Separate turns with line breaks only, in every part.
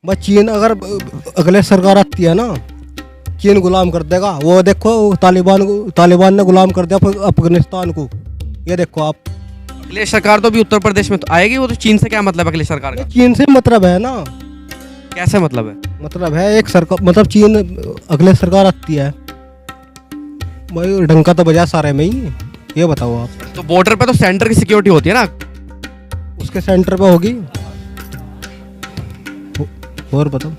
बस चीन अगर अगले सरकार आती है ना, चीन गुलाम कर देगा। वो देखो तालिबान ने गुलाम कर दिया अफगानिस्तान को। ये देखो आप।
अखिलेश सरकार तो भी उत्तर प्रदेश में तो आएगी, वो तो चीन से क्या मतलब है अखिलेश सरकार का?
चीन से मतलब है ना,
कैसे मतलब है?
मतलब है एक सरकार, मतलब चीन अगले सरकार आती है भाई, डंका तो बजा सारे में ही। ये बताओ आप।
तो बॉर्डर पे तो सेंटर की सिक्योरिटी होती है ना।
उसके सेंटर पे होगी। और बताओ।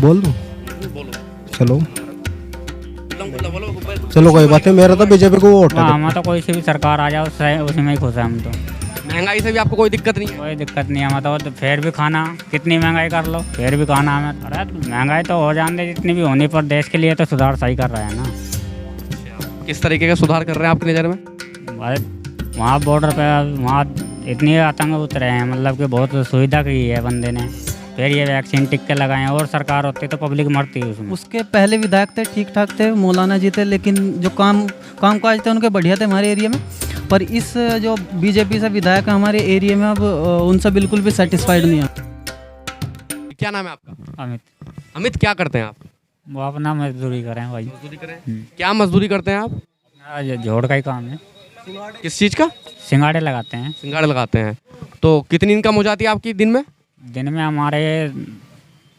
बोल दूं? चलो चलो कोई बात नहीं, मेरा तो बीजेपी को वोट है।
हम तो कोई सी भी सरकार आ जाए उसी में ही खुश है हम तो।
महंगाई से भी आपको कोई दिक्कत नहीं है?
कोई दिक्कत नहीं है, हमें तो फिर भी खाना कितनी महंगाई कर लो फिर भी खाना हमें। अरे महंगाई तो हो जाने जितनी भी होनी, पर देश के लिए तो सुधार सही कर रहे हैं ना।
किस तरीके का सुधार कर रहे हैं आपकी नज़र में?
भाई वहाँ बॉर्डर पे वहाँ इतनी आतंक उतरे हैं, मतलब कि बहुत सुविधा की है बंदे ने। फिर ये वैक्सीन टिक के लगाए, और सरकार होती तो पब्लिक मरती उसमें।
उसके पहले विधायक थे, ठीक ठाक थे, मौलाना जी थे, लेकिन जो काम काज थे उनके बढ़िया थे हमारे एरिया में। पर इस जो बीजेपी से विधायक है हमारे एरिया में, अब उनसे बिल्कुल भी सेटिस्फाइड नहीं है।
क्या नाम है आपका?
अमित।
अमित, क्या करते हैं आप?
वो अपना मजदूरी करें भाई।
मजदूरी करें? क्या मजदूरी करते हैं आप?
ये जोड़ का ही काम है।
किस चीज़ का?
सिंगाड़े लगाते हैं।
सिंगाड़े लगाते हैं। तो कितनी इनकम हो जाती है आपकी दिन में?
दिन में हमारे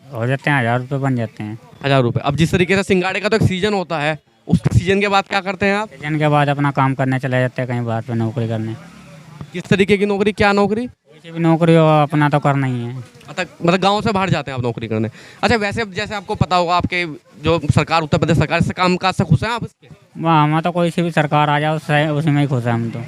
हो जाते हैं 1000 रुपये बन जाते हैं।
1000 रुपये। अब जिस तरीके से सिंगाड़े का तो एक सीजन होता है, उस सीजन के बाद क्या करते हैं आप?
सीजन के बाद अपना काम करने चले जाते हैं कहीं बाहर पे नौकरी करने।
किस तरीके की नौकरी? क्या नौकरी?
किसी भी नौकरी हो अपना तो करना ही है।
अच्छा, मतलब गांव से बाहर जाते हैं आप नौकरी करने। अच्छा, वैसे अब जैसे आपको पता होगा, आपके जो सरकार उत्तर प्रदेश सरकार से काम काज से खुश हैं आप इसके?
वहाँ हमें तो कोई सी भी सरकार आ जाए उसी में ही खुश है हम तो।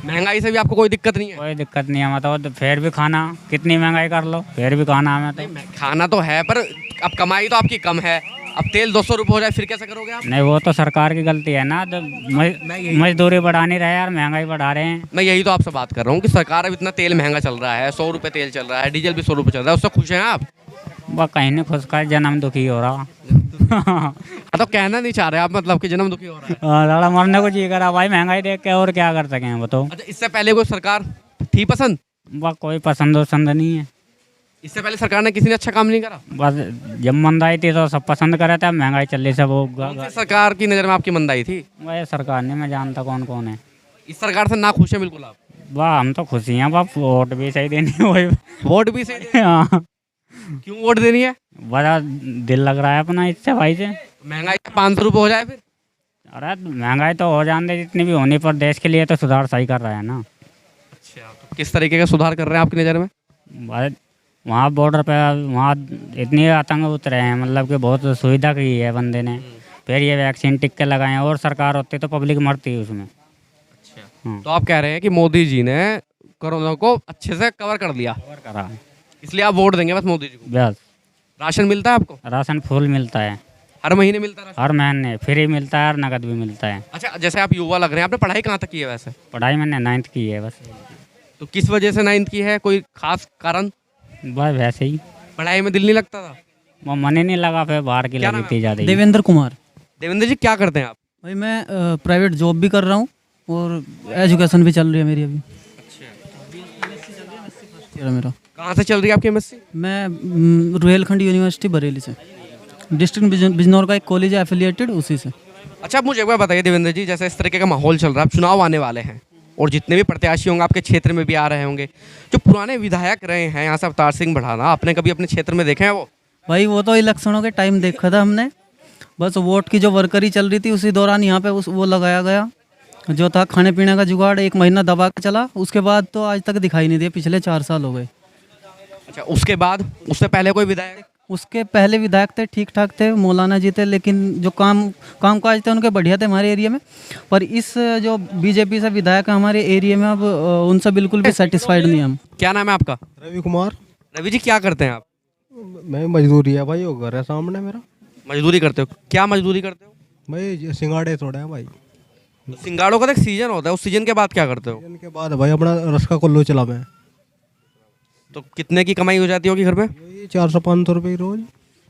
महंगाई से भी आपको कोई दिक्कत नहीं है?
कोई दिक्कत नहीं है, हमें तो फिर भी खाना कितनी महंगाई कर लो फिर भी खाना हमें तो।
खाना तो है, पर अब कमाई तो आपकी कम है। अब तेल 200 रुपये हो जाए फिर कैसे करोगे आप?
नहीं, वो तो सरकार की गलती है ना। तो मजदूरी बढ़ा नहीं रहे यार, महंगाई बढ़ा रहे हैं।
मैं यही तो आपसे बात कर रहा हूँ कि सरकार अब इतना तेल महंगा चल रहा है, 100 रुपये तेल चल रहा है, डीजल भी 100 रुपये चल रहा है, उससे खुश हैं आप?
वह कहीं नहीं खुश का, जन्म दुखी हो रहा।
तो कहना नहीं चाह रहे आप, मतलब कि जन्म दुखी हो रहा है?
लड़ा मरने को जी करा भाई, महंगाई देख के, और क्या कर सकें वो तो।
अच्छा, इससे पहले कोई सरकार थी पसंद?
वह कोई पसंद वसंद नहीं है।
इससे पहले सरकार ने किसी ने अच्छा काम नहीं करा?
बस जब मंदाई थी तो सब पसंद करे थे, महंगाई चल रही सब वो
कौन सी सरकार की नज़र में आपकी मंदाई थी?
वह सरकार नहीं, मैं जानता कौन कौन है।
इस सरकार से ना खुश है बिल्कुल आप?
वाह, हम तो खुशी हैं बाप, वोट भी सही देनी है वही।
वोट भी सही?
हाँ,
क्यों वोट देनी है?
बड़ा दिल लग रहा है अपना इससे भाई से।
महंगाई 500 रुपये हो जाए फिर?
अरे महंगाई तो हो जाने जितनी भी होनी, पर देश के लिए तो सुधार सही कर रहे हैं ना।
अच्छा, तो किस तरीके का सुधार कर रहे हैं आपकी नज़र में?
भाई वहाँ बॉर्डर पे वहाँ इतनी आतंक उतरे हैं, मतलब कि बहुत सुविधा की है बंदे ने। फिर ये वैक्सीन टिक के लगाए, और सरकार होती तो पब्लिक मरती उसमें।
अच्छा, तो आप कह रहे हैं कि मोदी जी ने कोरोना को अच्छे से कवर कर लिया,
कवर करा,
इसलिए आप वोट देंगे बस मोदी जी को?
बस।
राशन मिलता है आपको?
राशन फुल मिलता है,
हर महीने मिलता है राशन?
हर महीने फ्री मिलता है और नकद भी मिलता है।
अच्छा, जैसे आप युवा लग रहे हैं, आपने पढ़ाई कहाँ तक की है वैसे?
पढ़ाई मैंने 9th की है बस।
तो किस वजह से 9th की है, कोई खास कारण?
बस वैसे ही,
पढ़ाई में दिल नहीं लगता था?
वो मन ही नहीं लगा, फिर बाहर की
क्या
लगी
नाम
थी ज़्यादा ही।
देवेंद्र कुमार।
देवेंद्र जी, क्या करते हैं आप?
भाई मैं प्राइवेट जॉब भी कर रहा हूँ और एजुकेशन भी चल रही है मेरी अभी। मेरा
कहाँ से चल रही है आपकी एमएससी?
मैं रुहेलखंड यूनिवर्सिटी बरेली से, डिस्ट्रिक्ट बिजनौर का एक कॉलेज है एफिलिएटेड, उसी से।
अच्छा, आप मुझे एक बार बताइए देवेंद्र जी, जैसे इस तरीके का माहौल चल रहा है, अब चुनाव आने वाले हैं और जितने भी प्रत्याशी होंगे आपके क्षेत्र में भी आ रहे होंगे, जो पुराने विधायक रहे हैं यहाँ से, अवतार सिंह बढ़ाना, आपने कभी अपने क्षेत्र में देखे हैं वो?
भाई वो तो इलेक्शनों के टाइम देखा था हमने, बस वोट की जो वर्करी चल रही थी उसी दौरान यहाँ पे वो लगाया गया, जो था खाने पीने का जुगाड़, 1 महीना दबा के चला, उसके बाद तो आज तक दिखाई नहीं दिया, पिछले 4 साल हो गए।
अच्छा, उसके बाद, उससे पहले कोई विधायक?
उसके पहले विधायक थे, ठीक ठाक थे, मौलाना जी थे, लेकिन जो काम काज थे उनके बढ़िया थे हमारे एरिया में। पर इस जो बीजेपी से विधायक है हमारे एरिया में, अब उनसे बिल्कुल भी सेटिस्फाइड नहीं हम।
क्या नाम है आपका?
रवि कुमार।
रवि जी, क्या करते हैं आप?
मैं मजदूरी है भाई, वो घर है सामने मेरा।
मजदूरी करते हो? क्या मजदूरी करते हो?
भाई सिंगाड़े तोड़े हैं भाई।
तो सिंगाड़ों का तो एक सीजन होता है, उस सीजन के बाद क्या करते हो?
इनके बाद भाई अपना रस्का कुल्लू चला मैं।
तो कितने की कमाई हो जाती होगी घर में?
यही 400-500 रुपये रोज।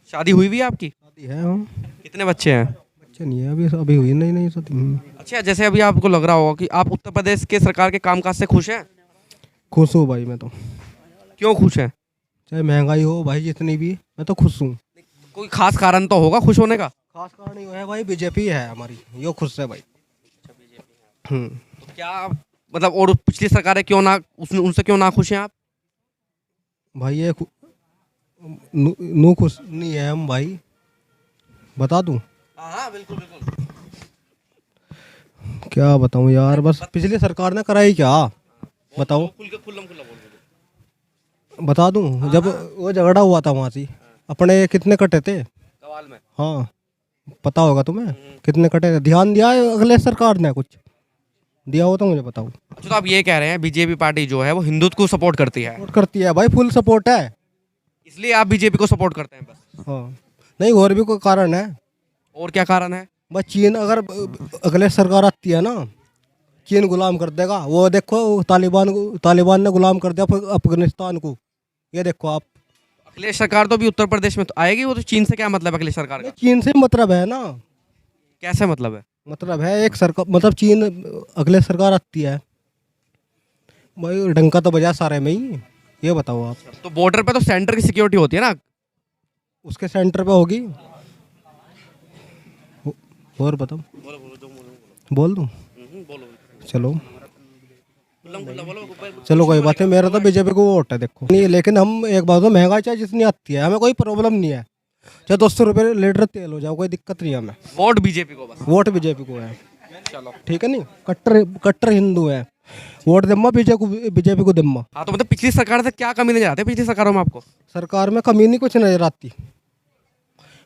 शादी हुई भी है आपकी?
शादी है हाँ।
कितने बच्चे हैं?
बच्चे नहीं है अभी, अभी हुई नहीं शादी।
अच्छा, जैसे अभी आपको लग रहा होगा कि आप उत्तर प्रदेश के सरकार के कामकाज से खुश हैं?
खुश हूँ भाई मैं तो।
क्यों खुश हैं?
चाहे महंगाई हो भाई जितनी भी, मैं तो खुश हूँ।
कोई खास कारण तो होगा खुश होने का?
खास कारण ये है भाई, बीजेपी है हमारी, यो खुश है भाई।
तो क्या मतलब, और पिछली सरकारें क्यों ना उनसे क्यों ना खुश हैं आप?
भाई ये नू खुश नहीं है हम भाई, बता दूं
हाँ बिल्कुल बिल्कुल।
क्या बताऊं यार, बस पिछली सरकार ने कराई क्या बताओ, बता दूं। जब वो झगड़ा हुआ था वहाँ से, अपने कितने कटे थे
सवाल में।
हाँ पता होगा तुम्हें, कितने कटे थे? ध्यान दिया है अगले सरकार ने, कुछ दिया हो तो मुझे बताओ।
अच्छा, तो आप ये कह रहे हैं बीजेपी पार्टी जो है वो हिंदुत्व को सपोर्ट करती है,
सपोर्ट करती है भाई, फुल सपोर्ट है।
इसलिए आप बीजेपी को सपोर्ट करते हैं बस?
हाँ नहीं, और भी कोई कारण है।
और क्या कारण है?
बस चीन अगर अगले सरकार आती है ना, चीन गुलाम कर देगा। वो देखो तालिबान ने गुलाम कर दिया अफगानिस्तान को, ये देखो आप।
अखिलेश सरकार तो भी उत्तर प्रदेश में तो आएगी, वो तो चीन से क्या मतलब है अखिलेश सरकार का?
चीन से मतलब है ना,
कैसे मतलब है?
मतलब है एक सरकार, मतलब चीन अगले सरकार आती है भाई, डंका तो बजा सारे में ही, ये बताओ आप।
तो बॉर्डर पे तो सेंटर की सिक्योरिटी होती है ना?
उसके सेंटर पे होगी। और बताओ, बोल दूं? चलो चलो कोई बात नहीं, मेरा तो बीजेपी को वोट है देखो नहीं, लेकिन हम एक बात, तो महंगाई चाहे जितनी आती है हमें कोई प्रॉब्लम नहीं है, चाहे 200 रुपये लीटर तेल हो जाओ, कोई दिक्कत नहीं है हमें।
वोट बीजेपी को बस?
वोट बीजेपी को है।
चलो
ठीक है, नहीं कट्टर हिंदू है, वोट दम्मा बीजेपी को दम्मा।
हाँ, तो मतलब पिछली सरकार से क्या कमी नजर आती है पिछली सरकारों में आपको?
सरकार में कमी नहीं कुछ नजर आती,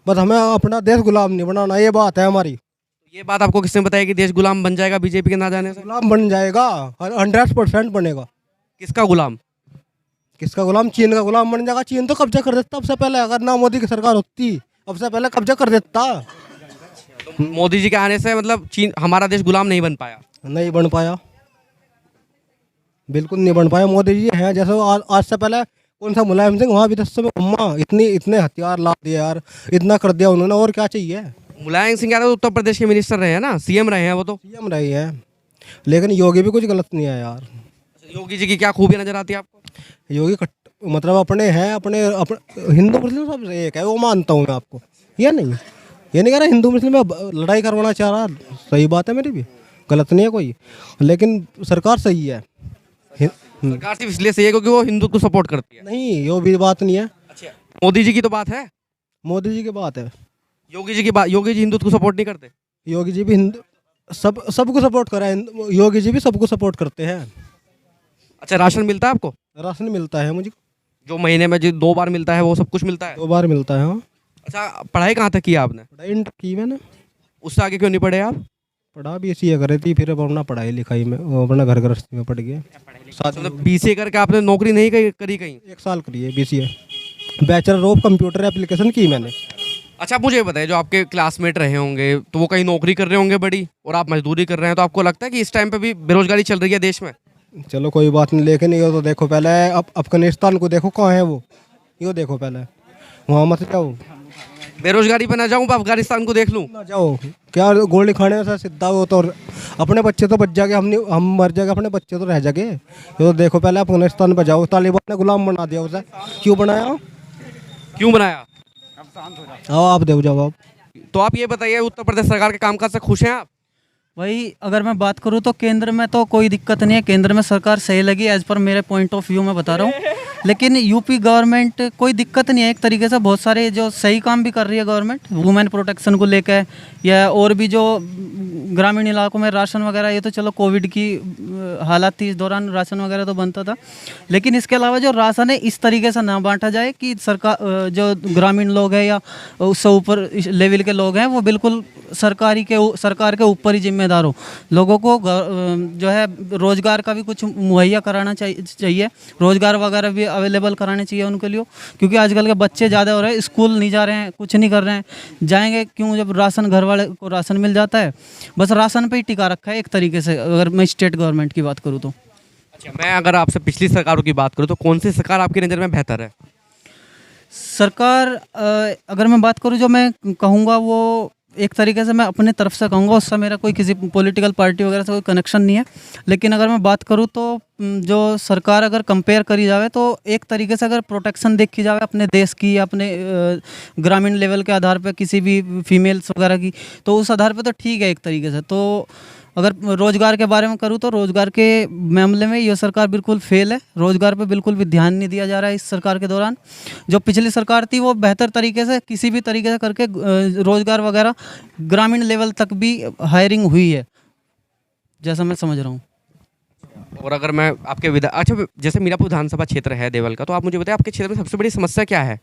बस हमें अपना देश गुलाम नहीं बनाना, ये बात है हमारी।
ये बात आपको किसने बताया कि देश गुलाम बन जाएगा बीजेपी के ना जाने से?
गुलाम बन जाएगा, 100% बनेगा।
किसका गुलाम?
किसका गुलाम? चीन का गुलाम बन जाएगा। चीन तो कब्जा कर देता अब से पहले, अगर ना मोदी की सरकार होती अब से पहले कब्जा कर देता।
तो मोदी जी के आने से मतलब चीन, हमारा देश गुलाम नहीं बन पाया?
नहीं बन पाया, बिल्कुल नहीं बन पाया। मोदी जी हैं जैसे आज से पहले कौन सा मुलायम सिंह वहाँ विदेशों में घूमा, इतने हथियार ला दिए यार, इतना कर दिया उन्होंने, और क्या चाहिए।
मुलायम सिंह यादव उत्तर प्रदेश के मिनिस्टर रहे हैं ना, सीएम रहे हैं वो तो।
सीएम रही है, लेकिन योगी भी कुछ गलत नहीं है यार।
योगी जी की क्या खूबियां नजर आती है आपको?
योगी मतलब अपने हैं, अपने हिंदू मुस्लिम सब एक है, वो मानता हूँ मैं आपको, ये नहीं कह रहा हिंदू मुस्लिम में लड़ाई करवाना चाह रहा, सही बात है मेरी भी, गलत नहीं है कोई, लेकिन सरकार सही है।
सरकार सिर्फ इसलिए सही है क्योंकि वो हिंदू को सपोर्ट करती है?
नहीं, ये भी बात नहीं है।
अच्छा, मोदी जी की तो बात है।
मोदी जी की बात है,
योगी जी की बात, योगी जी हिंदुत्व को सपोर्ट नहीं करते?
योगी जी भी सबको सपोर्ट करा है, योगी जी भी सबको सपोर्ट करते हैं।
अच्छा, राशन मिलता है आपको?
राशन मिलता है मुझे,
जो महीने में जो 2 बार मिलता है वो सब कुछ मिलता है?
2 बार मिलता है। हाँ,
अच्छा, पढ़ाई कहाँ तक की आपने?
पढ़ाई इंटर की मैंने।
उससे आगे क्यों नहीं पढ़े आप?
पढ़ा भी इसी करे थी, फिर अपना पढ़ाई लिखाई में अपना घर गृहस्थी में पड़ गया।
मतलब बीसीए करके आपने नौकरी नहीं करी कहीं?
1 साल करी है BCA, bachelor of computer application की मैंने।
अच्छा, आप मुझे ये बताइए, जो आपके क्लासमेट रहे होंगे तो वो कहीं नौकरी कर रहे होंगे बड़ी, और आप मजदूरी कर रहे हैं, तो आपको लगता है कि इस टाइम पे भी बेरोजगारी चल रही है देश में?
चलो कोई बात नहीं, लेकिन ये तो देखो पहले, अफगानिस्तान को देखो कहाँ है वो, ये देखो पहले, वहाँ मत जाओ।
बेरोजगारी पे ना जाऊँ, अफगानिस्तान को देख लूँ?
ना जाओ, क्या गोली खाने से सीधा वो तो अपने बच्चे तो बच जाएंगे, हम मर जाएंगे, अपने बच्चे तो रह जाएंगे। ये तो देखो पहले अफगानिस्तान पे जाओ, तालिबान ने गुलाम बना दिया उसे, क्यों बनाया?
क्यों बनाया?
आओ आप दो जवाब।
तो आप ये बताइए, उत्तर प्रदेश सरकार के कामकाज से खुश हैं आप?
वही अगर मैं बात करूँ तो केंद्र में तो कोई दिक्कत नहीं है, केंद्र में सरकार सही लगी एज पर मेरे पॉइंट ऑफ व्यू में बता रहा हूँ। लेकिन यूपी गवर्नमेंट कोई दिक्कत नहीं है, एक तरीके से बहुत सारे जो सही काम भी कर रही है गवर्नमेंट, वुमेन प्रोटेक्शन को लेकर, या और भी जो ग्रामीण इलाकों में राशन वगैरह, ये तो चलो कोविड की हालात थी, इस दौरान राशन वगैरह तो बनता था, लेकिन इसके अलावा जो राशन है इस तरीके से ना बांटा जाए कि सरकार जो ग्रामीण लोग हैं या उससे ऊपर लेवल के लोग हैं वो बिल्कुल सरकार के ऊपर ही जिम्मेदार हो। लोगों को जो है रोजगार का भी कुछ मुहैया कराना चाहिए, रोजगार वगैरह भी अवेलेबल कराने चाहिए उनके लिए, क्योंकि आजकल के बच्चे ज़्यादा हो रहे हैं, स्कूल नहीं जा रहे हैं, कुछ नहीं कर रहे हैं, जाएंगे क्यों जब राशन घर वाले को राशन मिल जाता है। बस राशन पे ही टिका रखा है एक तरीके से, अगर मैं स्टेट गवर्नमेंट की बात करूँ तो।
अच्छा, मैं अगर आपसे पिछली सरकारों की बात करूँ तो कौन सी सरकार आपकी नज़र में बेहतर है?
सरकार अगर मैं बात करूँ जो मैं कहूँगा वो एक तरीके से मैं अपने तरफ से कहूँगा, उससे मेरा कोई किसी पॉलिटिकल पार्टी वगैरह से कोई कनेक्शन नहीं है। लेकिन अगर मैं बात करूँ तो जो सरकार अगर कंपेयर करी जाए तो एक तरीके से अगर प्रोटेक्शन देखी जाए अपने देश की या अपने ग्रामीण लेवल के आधार पर किसी भी फीमेल्स वगैरह की, तो उस आधार पर तो ठीक है एक तरीके से। तो अगर रोज़गार के बारे में करूँ तो रोज़गार के मामले में ये सरकार बिल्कुल फेल है। रोज़गार पे बिल्कुल भी ध्यान नहीं दिया जा रहा है इस सरकार के दौरान। जो पिछली सरकार थी वो बेहतर तरीके से किसी भी तरीके से करके रोज़गार वगैरह ग्रामीण लेवल तक भी हायरिंग हुई है, जैसा मैं समझ रहा हूँ।
और अगर मैं आपके अच्छा, जैसे मीरापुर विधानसभा क्षेत्र है देवल का, तो आप मुझे बताएं आपके क्षेत्र में सबसे बड़ी समस्या क्या है?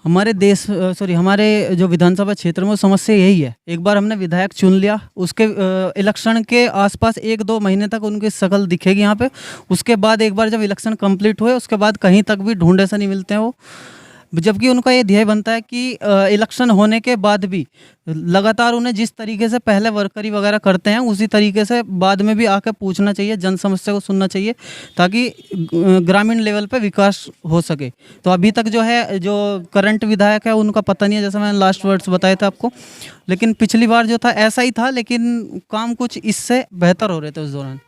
हमारे जो विधानसभा क्षेत्र में वो समस्या यही है। एक बार हमने विधायक चुन लिया, उसके इलेक्शन के आसपास 1-2 महीने तक उनकी शक्ल दिखेगी यहाँ पे। उसके बाद एक बार जब इलेक्शन कंप्लीट हुए उसके बाद कहीं तक भी ढूंढे से नहीं मिलते हैं वो। जबकि उनका ये ध्येय बनता है कि इलेक्शन होने के बाद भी लगातार उन्हें जिस तरीके से पहले वर्करी वगैरह करते हैं उसी तरीके से बाद में भी आके पूछना चाहिए, जन समस्या को सुनना चाहिए, ताकि ग्रामीण लेवल पे विकास हो सके। तो अभी तक जो है, जो करंट विधायक है उनका पता नहीं है, जैसा मैंने लास्ट वर्ड्स बताए थे आपको। लेकिन पिछली बार जो था ऐसा ही था, लेकिन काम कुछ इससे बेहतर हो रहे थे उस दौरान।